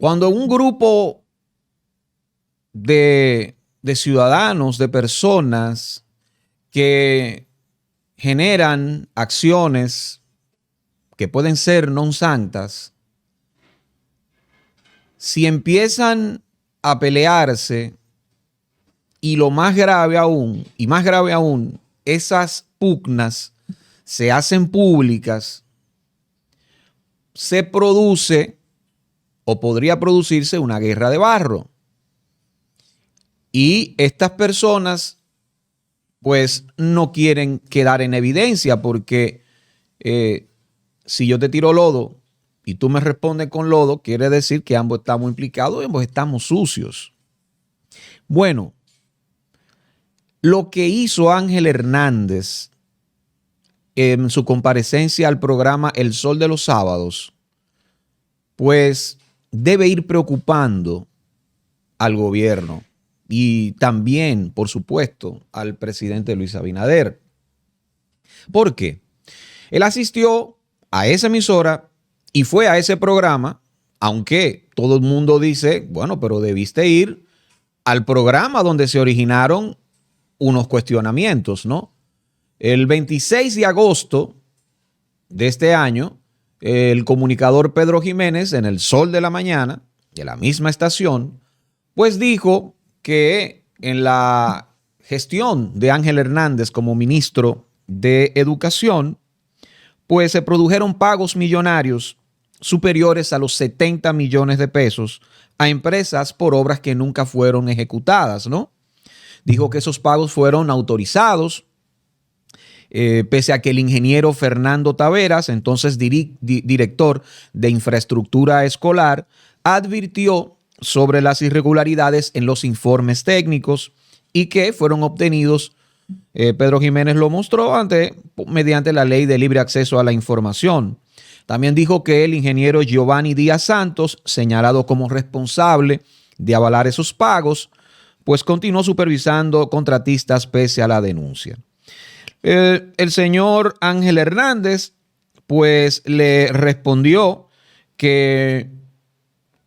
Cuando un grupo de ciudadanos, de personas que generan acciones que pueden ser non santas, si empiezan a pelearse y lo más grave aún, esas pugnas se hacen públicas, se produce o podría producirse una guerra de barro. Y estas personas pues no quieren quedar en evidencia porque si yo te tiro lodo y tú me respondes con lodo, quiere decir que ambos estamos implicados y ambos estamos sucios. Bueno, lo que hizo Ángel Hernández en su comparecencia al programa El Sol de los Sábados, pues debe ir preocupando al gobierno y también, por supuesto, al presidente Luis Abinader. ¿Por qué? Él asistió a esa emisora y fue a ese programa, aunque todo el mundo dice, bueno, pero debiste ir al programa donde se originaron unos cuestionamientos, ¿no? El 26 de agosto de este año, el comunicador Pedro Jiménez, en El Sol de la Mañana, de la misma estación, pues dijo que en la gestión de Ángel Hernández como ministro de Educación, pues se produjeron pagos millonarios superiores a los 70 millones de pesos a empresas por obras que nunca fueron ejecutadas, ¿no? Dijo que esos pagos fueron autorizados, pese a que el ingeniero Fernando Taveras, entonces director de infraestructura escolar, advirtió sobre las irregularidades en los informes técnicos y que fueron obtenidos, Pedro Jiménez lo mostró mediante la ley de libre acceso a la información. También dijo que el ingeniero Giovanni Díaz Santos, señalado como responsable de avalar esos pagos, pues continuó supervisando contratistas pese a la denuncia. El señor Ángel Hernández, pues le respondió que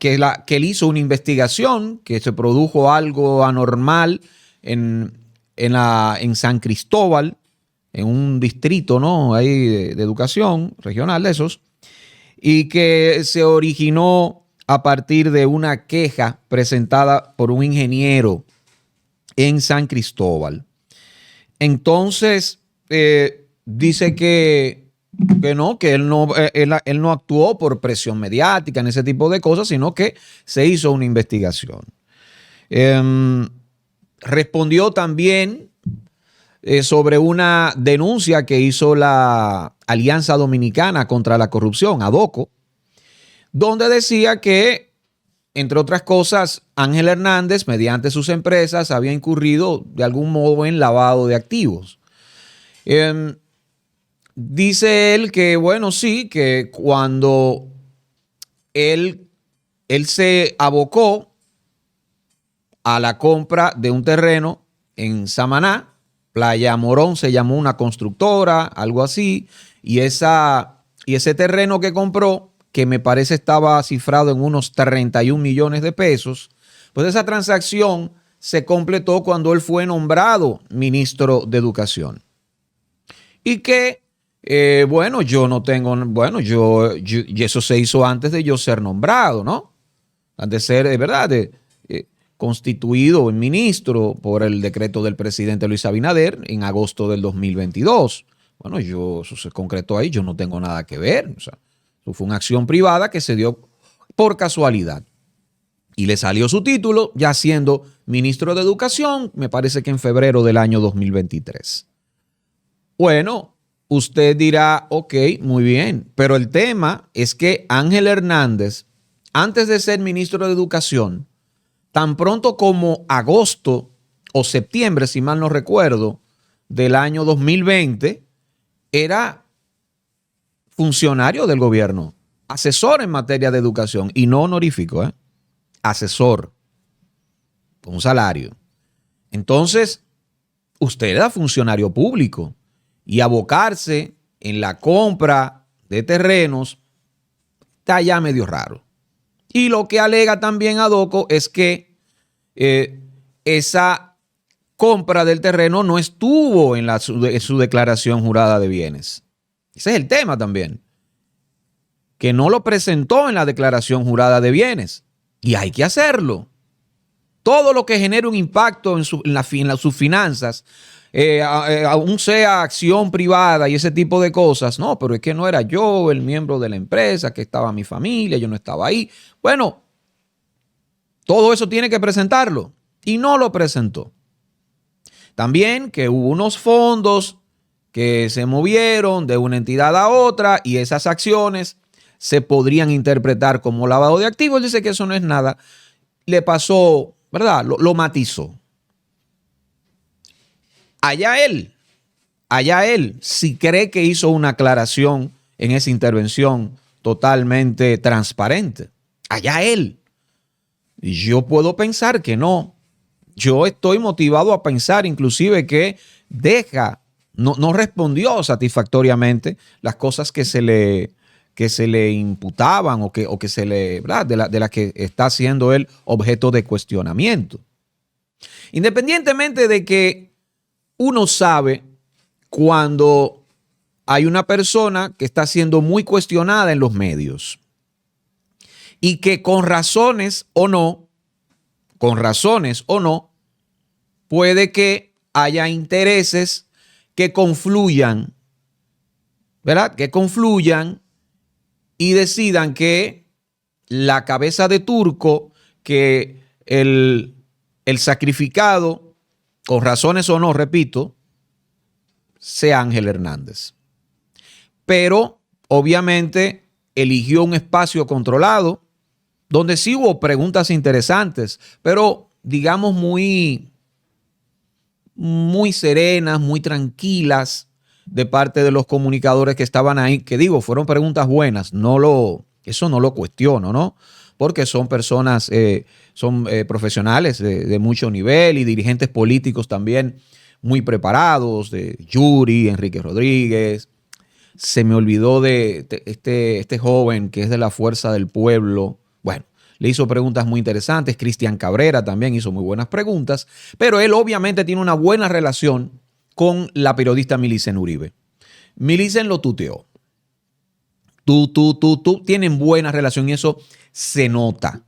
él hizo una investigación, que se produjo algo anormal en San Cristóbal, en un distrito, ¿no? Ahí de educación regional de esos, y que se originó a partir de una queja presentada por un ingeniero en San Cristóbal. Entonces, dice que él no actuó por presión mediática en ese tipo de cosas, sino que se hizo una investigación. Respondió también sobre una denuncia que hizo la Alianza Dominicana contra la Corrupción, ADOCO, donde decía que, entre otras cosas, Ángel Hernández, mediante sus empresas, había incurrido de algún modo en lavado de activos. Dice él que, bueno, sí, que cuando él se abocó a la compra de un terreno en Samaná, Playa Morón se llamó una constructora, algo así, y ese terreno que compró, que me parece estaba cifrado en unos 31 millones de pesos, pues esa transacción se completó cuando él fue nombrado ministro de Educación. Y que, y eso se hizo antes de yo ser nombrado, ¿no? Antes de ser, de verdad, constituido en ministro por el decreto del presidente Luis Abinader en agosto del 2022. Bueno, eso se concretó ahí, yo no tengo nada que ver, o sea, eso fue una acción privada que se dio por casualidad. Y le salió su título ya siendo ministro de Educación, me parece que en febrero del año 2023. Bueno, usted dirá, ok, muy bien, pero el tema es que Ángel Hernández, antes de ser ministro de Educación, tan pronto como agosto o septiembre, si mal no recuerdo, del año 2020, era funcionario del gobierno, asesor en materia de educación y no honorífico, asesor con un salario. Entonces, usted era funcionario público y abocarse en la compra de terrenos está ya medio raro. Y lo que alega también Adoco es que esa compra del terreno no estuvo en su declaración jurada de bienes. Ese es el tema también, que no lo presentó en la declaración jurada de bienes. Y hay que hacerlo. Todo lo que genere un impacto en sus finanzas, aún sea acción privada y ese tipo de cosas. No, pero es que no era yo el miembro de la empresa, que estaba mi familia, yo no estaba ahí. Bueno, todo eso tiene que presentarlo y no lo presentó. También que hubo unos fondos que se movieron de una entidad a otra y esas acciones se podrían interpretar como lavado de activos. Él dice que eso no es nada. Le pasó, ¿verdad? Lo matizó. Allá él, si cree que hizo una aclaración en esa intervención totalmente transparente. Allá él. Y yo puedo pensar que no. Yo estoy motivado a pensar inclusive que no respondió satisfactoriamente las cosas que se le imputaban o que se le, ¿verdad? De la que está siendo él objeto de cuestionamiento. Independientemente de que uno sabe cuando hay una persona que está siendo muy cuestionada en los medios y que con razones o no, puede que haya intereses que confluyan, ¿verdad? Que confluyan y decidan que la cabeza de turco, que el sacrificado, con razones o no, repito, sea Ángel Hernández. Pero obviamente eligió un espacio controlado donde sí hubo preguntas interesantes, pero digamos muy serenas, muy tranquilas de parte de los comunicadores que estaban ahí, que digo, fueron preguntas buenas, eso no lo cuestiono, ¿no? Porque son personas, son profesionales de mucho nivel y dirigentes políticos también muy preparados, de Yuri, Enrique Rodríguez. Se me olvidó de este joven que es de la Fuerza del Pueblo. Bueno, le hizo preguntas muy interesantes. Cristian Cabrera también hizo muy buenas preguntas, pero él obviamente tiene una buena relación con la periodista Milicen Uribe. Milicen lo tuteó. Tú tienen buena relación y eso se nota.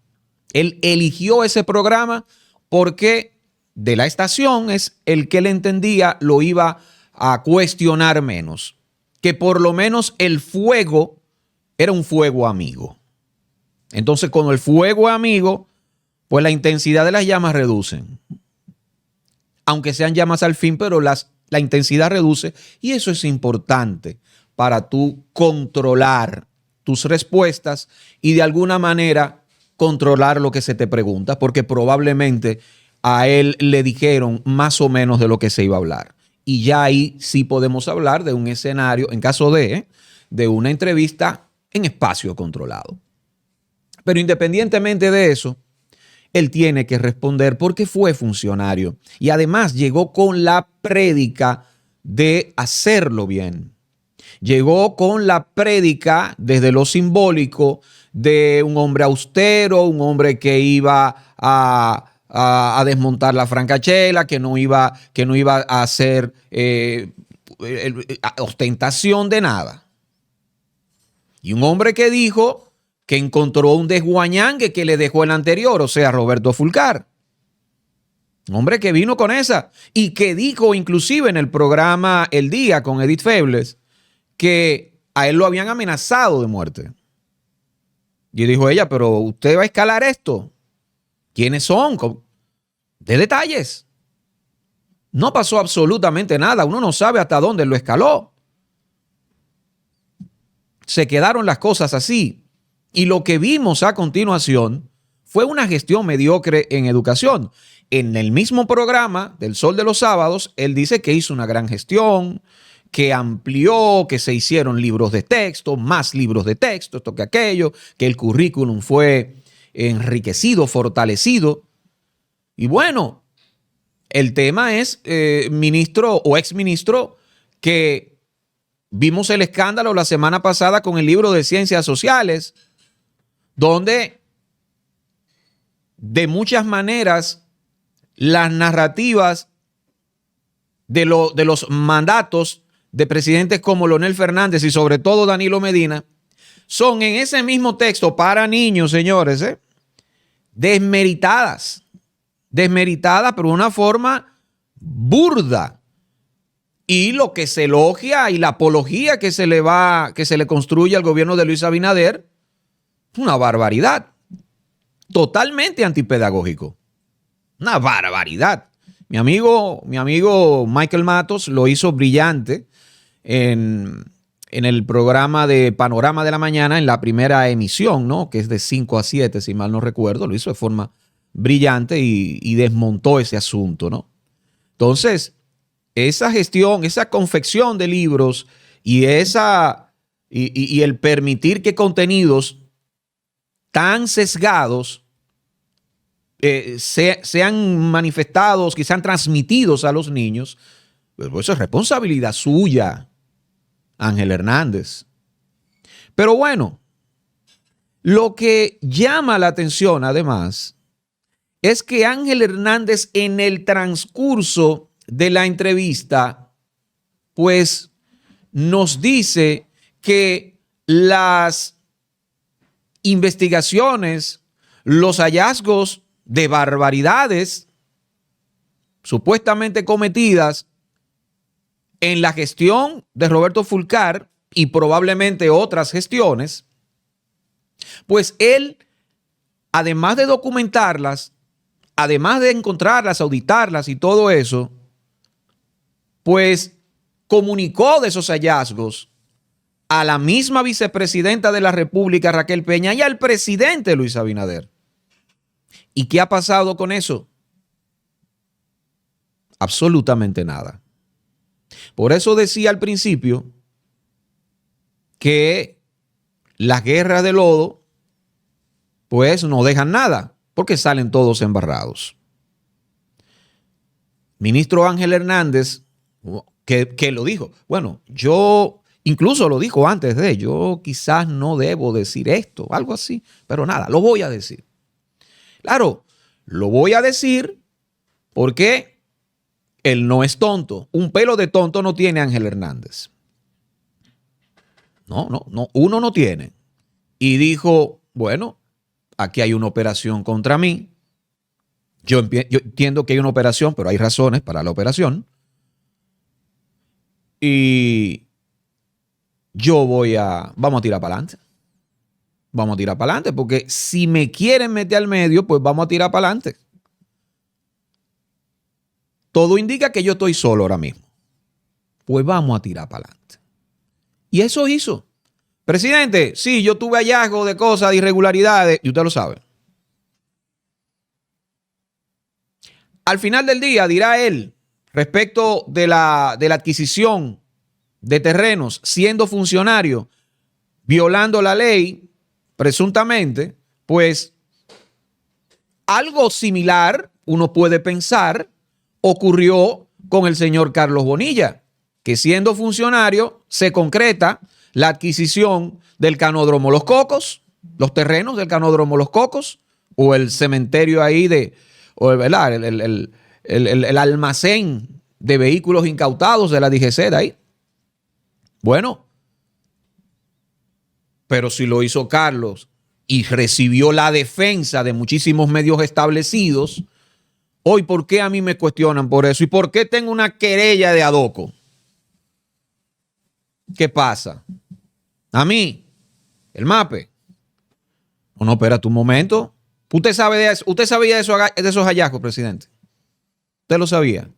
Él eligió ese programa porque de la estación es el que él entendía lo iba a cuestionar menos. Que por lo menos el fuego era un fuego amigo. Entonces, cuando el fuego es amigo, pues la intensidad de las llamas reducen. Aunque sean llamas al fin, pero la intensidad reduce. Y eso es importante para tú controlar tus respuestas y de alguna manera controlar lo que se te pregunta, porque probablemente a él le dijeron más o menos de lo que se iba a hablar. Y ya ahí sí podemos hablar de un escenario, en caso de una entrevista en espacio controlado. Pero independientemente de eso, él tiene que responder porque fue funcionario y además llegó con la prédica de hacerlo bien. Llegó con la prédica desde lo simbólico de un hombre austero, un hombre que iba a desmontar la francachela, que no iba a hacer ostentación de nada. Y un hombre que dijo que encontró un desguañangue que le dejó el anterior, o sea, Roberto Fulcar. Un hombre que vino con esa y que dijo inclusive en el programa El Día con Edith Febles que a él lo habían amenazado de muerte. Y dijo ella, pero usted va a escalar esto. ¿Quiénes son? De detalles. No pasó absolutamente nada. Uno no sabe hasta dónde lo escaló. Se quedaron las cosas así. Y lo que vimos a continuación fue una gestión mediocre en educación. En el mismo programa del Sol de los Sábados, él dice que hizo una gran gestión, que amplió, que se hicieron libros de texto, más libros de texto, esto que aquello, que el currículum fue enriquecido, fortalecido. Y bueno, el tema es ministro o exministro que vimos el escándalo la semana pasada con el libro de Ciencias Sociales, donde de muchas maneras las narrativas de los mandatos de presidentes como Leonel Fernández y sobre todo Danilo Medina son en ese mismo texto para niños, señores, desmeritadas pero de una forma burda. Y lo que se elogia y la apología que se le construye al gobierno de Luis Abinader, una barbaridad. Totalmente antipedagógico. Una barbaridad. Mi amigo Michael Matos lo hizo brillante en el programa de Panorama de la Mañana, en la primera emisión, ¿no? Que es de 5 a 7, si mal no recuerdo. Lo hizo de forma brillante y desmontó ese asunto, ¿no? Entonces, esa gestión, esa confección de libros y el permitir que contenidos tan sesgados sean manifestados, que sean transmitidos a los niños, pues eso es responsabilidad suya, Ángel Hernández. Pero bueno, lo que llama la atención además es que Ángel Hernández en el transcurso de la entrevista, pues nos dice que las investigaciones, los hallazgos de barbaridades supuestamente cometidas en la gestión de Roberto Fulcar y probablemente otras gestiones, pues él, además de documentarlas, además de encontrarlas, auditarlas y todo eso, pues comunicó de esos hallazgos a la misma vicepresidenta de la República, Raquel Peña, y al presidente Luis Abinader. ¿Y qué ha pasado con eso? Absolutamente nada. Por eso decía al principio que las guerras de lodo pues no dejan nada, porque salen todos embarrados. Ministro Ángel Hernández, que lo dijo, bueno, yo incluso lo dijo antes yo quizás no debo decir esto, algo así, pero nada, lo voy a decir. Claro, lo voy a decir porque él no es tonto. Un pelo de tonto no tiene Ángel Hernández. No, uno no tiene. Y dijo, bueno, aquí hay una operación contra mí. Yo entiendo que hay una operación, pero hay razones para la operación. Y vamos a tirar para adelante. Vamos a tirar para adelante, porque si me quieren meter al medio, pues vamos a tirar para adelante. Todo indica que yo estoy solo ahora mismo. Pues vamos a tirar para adelante. Y eso hizo. Presidente, sí, yo tuve hallazgo de cosas, de irregularidades, y usted lo sabe. Al final del día, dirá él, respecto de la adquisición de terrenos, siendo funcionario, violando la ley, presuntamente, pues algo similar, uno puede pensar, ocurrió con el señor Carlos Bonilla, que siendo funcionario se concreta la adquisición del canódromo Los Cocos, los terrenos del canódromo Los Cocos, o el cementerio ahí ¿verdad? El almacén de vehículos incautados de la DGC de ahí. Bueno, pero si lo hizo Carlos y recibió la defensa de muchísimos medios establecidos, hoy, ¿por qué a mí me cuestionan por eso? ¿Y por qué tengo una querella de Adoco? ¿Qué pasa? A mí, el MAPE. No, espérate un momento. ¿Usted sabe de eso? ¿Usted sabía de esos hallazgos, presidente? ¿Usted lo sabía?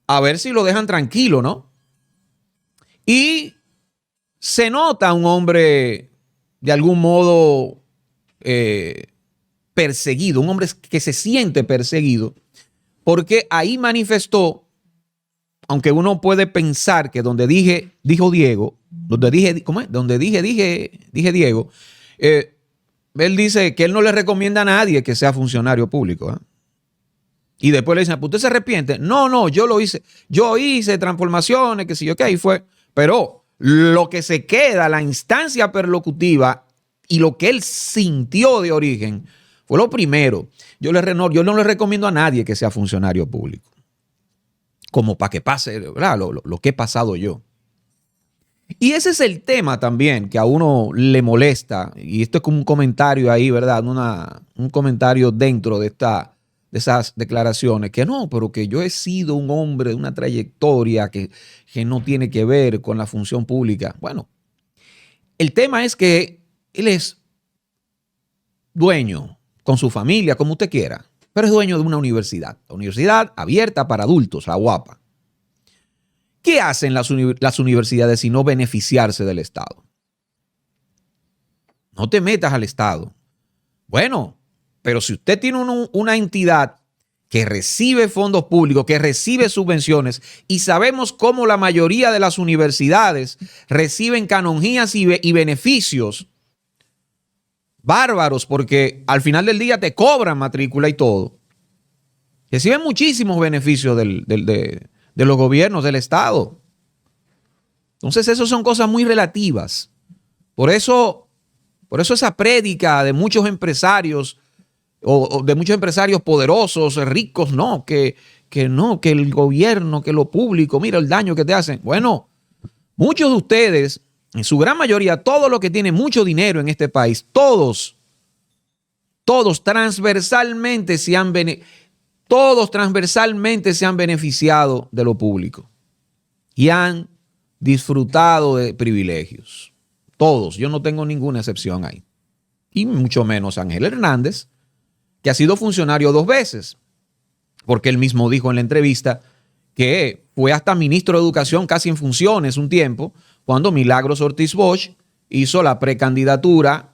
A ver si lo dejan tranquilo, ¿no? Y se nota un hombre de algún modo perseguido, un hombre que se siente perseguido, porque ahí manifestó, aunque uno puede pensar que donde dijo Diego, donde dije, ¿cómo es? Donde dije Diego, él dice que él no le recomienda a nadie que sea funcionario público, ¿eh? Y después le dicen, ¿usted se arrepiente? No, yo lo hice. Yo hice transformaciones, que sí, ok, ahí fue. Pero lo que se queda, la instancia perlocutiva y lo que él sintió de origen, Fue lo primero. Yo no le recomiendo a nadie que sea funcionario público, como para que pase, ¿verdad? Lo que he pasado yo. Y ese es el tema también que a uno le molesta. Y esto es como un comentario ahí, ¿verdad? Un comentario dentro de esas declaraciones. Que no, pero que yo he sido un hombre de una trayectoria que no tiene que ver con la función pública. Bueno, el tema es que él es dueño con su familia, como usted quiera, pero es dueño de una universidad. La universidad abierta para adultos, la UAPA. ¿Qué hacen las universidades si no beneficiarse del Estado? No te metas al Estado. Bueno, pero si usted tiene una entidad que recibe fondos públicos, que recibe subvenciones, y sabemos cómo la mayoría de las universidades reciben canonjías y beneficios bárbaros, porque al final del día te cobran matrícula y todo. Reciben muchísimos beneficios de los gobiernos, del Estado. Entonces, eso son cosas muy relativas. Por eso esa prédica de muchos empresarios o de muchos empresarios poderosos, ricos, no, que el gobierno, que lo público, mira el daño que te hacen. Bueno, muchos de ustedes, en su gran mayoría, todos los que tienen mucho dinero en este país, todos transversalmente se han beneficiado de lo público y han disfrutado de privilegios. Todos, yo no tengo ninguna excepción ahí. Y mucho menos Ángel Hernández, que ha sido funcionario 2 veces, porque él mismo dijo en la entrevista que fue hasta ministro de Educación casi en funciones un tiempo, cuando Milagros Ortiz Bosch hizo la precandidatura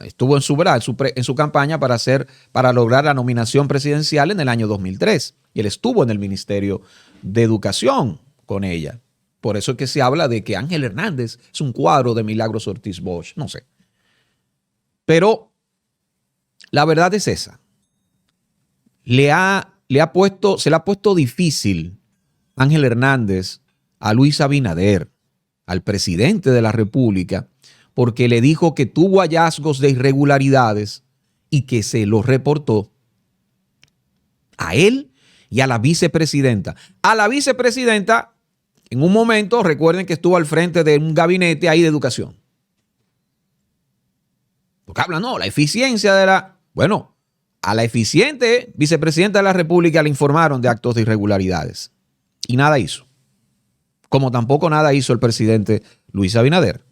estuvo en su campaña para lograr la nominación presidencial en el año 2003. Y él estuvo en el Ministerio de Educación con ella. Por eso es que se habla de que Ángel Hernández es un cuadro de Milagros Ortiz Bosch. No sé. Pero la verdad es esa. Se le ha puesto difícil Ángel Hernández a Luis Abinader, al presidente de la República, porque le dijo que tuvo hallazgos de irregularidades y que se los reportó a él y a la vicepresidenta. A la vicepresidenta, en un momento, recuerden que estuvo al frente de un gabinete ahí de educación. Porque hablan, no, la eficiencia de la... Bueno, a la eficiente vicepresidenta de la República le informaron de actos de irregularidades y nada hizo. Como tampoco nada hizo el presidente Luis Abinader.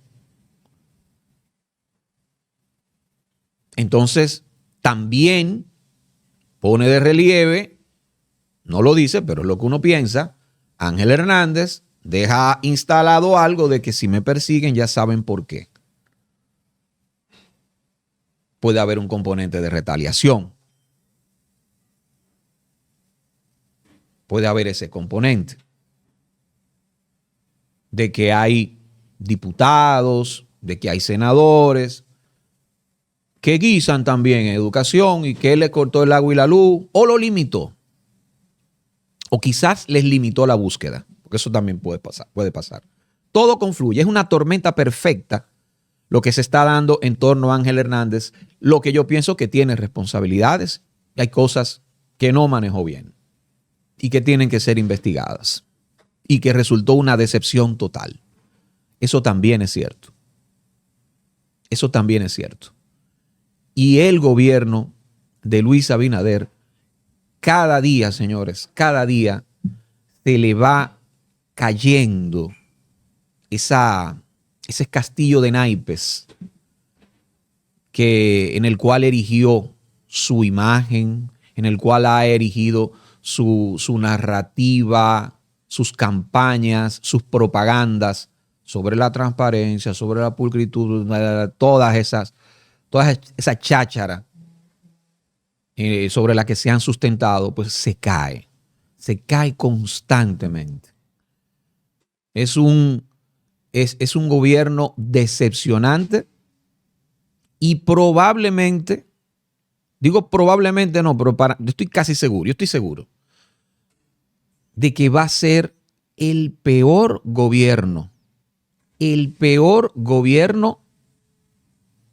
Entonces, también pone de relieve, no lo dice, pero es lo que uno piensa, Ángel Hernández deja instalado algo de que si me persiguen ya saben por qué. Puede haber un componente de retaliación. Puede haber ese componente de que hay diputados, de que hay senadores que guisan también en educación y que él le cortó el agua y la luz o lo limitó. O quizás les limitó la búsqueda, porque eso también puede pasar. Todo confluye, es una tormenta perfecta lo que se está dando en torno a Ángel Hernández, lo que yo pienso que tiene responsabilidades y hay cosas que no manejó bien y que tienen que ser investigadas y que resultó una decepción total. Eso también es cierto. Eso también es cierto. Y el gobierno de Luis Abinader, cada día, señores, cada día se le va cayendo ese castillo de naipes en el cual erigió su imagen, en el cual ha erigido su narrativa, sus campañas, sus propagandas sobre la transparencia, sobre la pulcritud, toda esa cháchara sobre la que se han sustentado, pues se cae constantemente. Es un gobierno decepcionante y probablemente, digo probablemente no, pero yo estoy casi seguro, yo estoy seguro de que va a ser el peor gobierno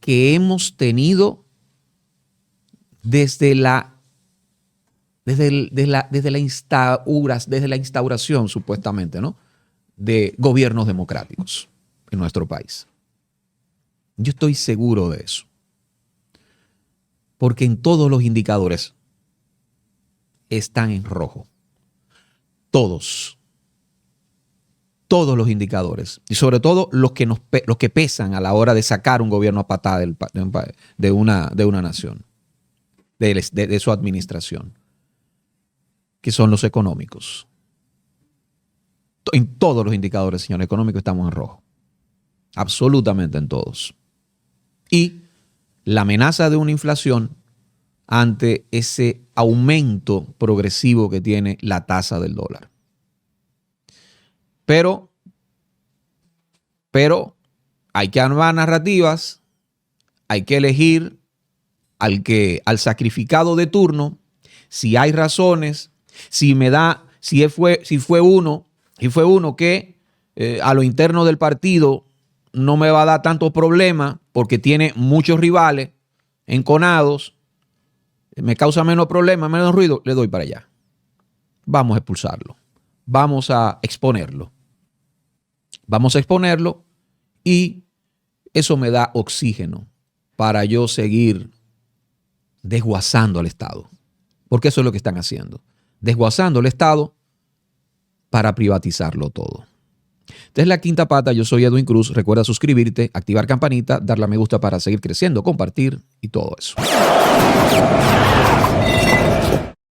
que hemos tenido desde la instauración, supuestamente, ¿no?, de gobiernos democráticos en nuestro país. Yo estoy seguro de eso. Porque en todos los indicadores están en rojo. Todos los indicadores. Y sobre todo los que pesan a la hora de sacar un gobierno a patada de una nación, de su administración, que son los económicos. En todos los indicadores, señor económico, estamos en rojo. Absolutamente en todos. Y la amenaza de una inflación ante ese aumento progresivo que tiene la tasa del dólar. Pero hay que armar narrativas, hay que elegir al sacrificado de turno, si hay razones, si fue uno que a lo interno del partido no me va a dar tanto problema porque tiene muchos rivales enconados, me causa menos problema, menos ruido, le doy para allá. Vamos a expulsarlo. Vamos a exponerlo. Y eso me da oxígeno para yo seguir desguazando al Estado. Porque eso es lo que están haciendo. Desguazando el Estado para privatizarlo todo. Esta es La Quinta Pata. Yo soy Edwin Cruz. Recuerda suscribirte, activar campanita, darle a me gusta para seguir creciendo, compartir y todo eso.